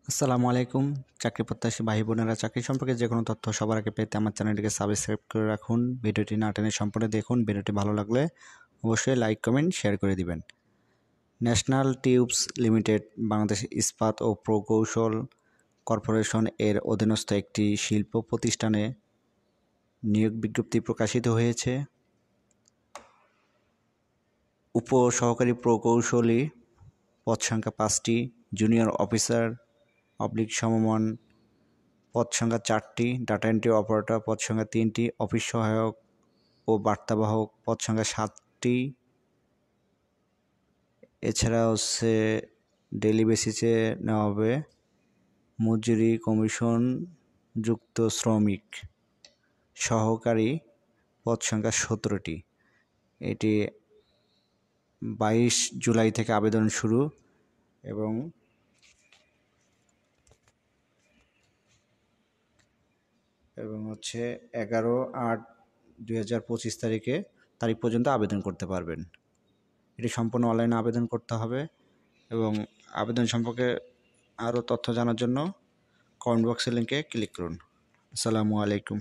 আসসালামু আলাইকুম। চাকরি প্রত্যাশী ভাই বোনেরা, চাকরি সম্পর্কে যে কোনো তথ্য সবার আগে পেতে আমার চ্যানেলটিকে সাবস্ক্রাইব করে রাখুন। ভিডিওটি না টেনে সম্পূর্ণ দেখুন। ভিডিওটি ভালো লাগলে অবশ্যই লাইক কমেন্ট শেয়ার করে দিবেন। ন্যাশনাল টিউবস লিমিটেড বাংলাদেশ ইস্পাত ও প্রকৌশল কর্পোরেশন এর অধীনস্থ একটি শিল্প প্রতিষ্ঠানে নিয়োগ বিজ্ঞপ্তি প্রকাশিত হয়েছে। উপ সহকারী প্রকৌশলী পদ সংখ্যা 5টি, জুনিয়র অফিসার সমমান পদ সংখ্যা 4টি, ডাটা এন্ট্রি অপারেটর পদ সংখ্যা 3টি, অফিস সহায়ক ও বার্তাবাহক পদ সংখ্যা 7টি। এছাড়া ডেইলি বেসিসে নেওয়া হবে। মজুরি কমিশন যুক্ত শ্রমিক সহকারী পদ সংখ্যা 17টি। এটি 22 জুলাই থেকে আবেদন শুরু এবং 11/8/2025 তারিখ পর্যন্ত আবেদন করতে পারবেন। এটি সম্পূর্ণ অনলাইনে আবেদন করতে হবে এবং আবেদন সম্পর্কে আরও তথ্য জানার জন্য কমেন্ট বক্সের লিঙ্কে ক্লিক করুন। আসসালামু আলাইকুম।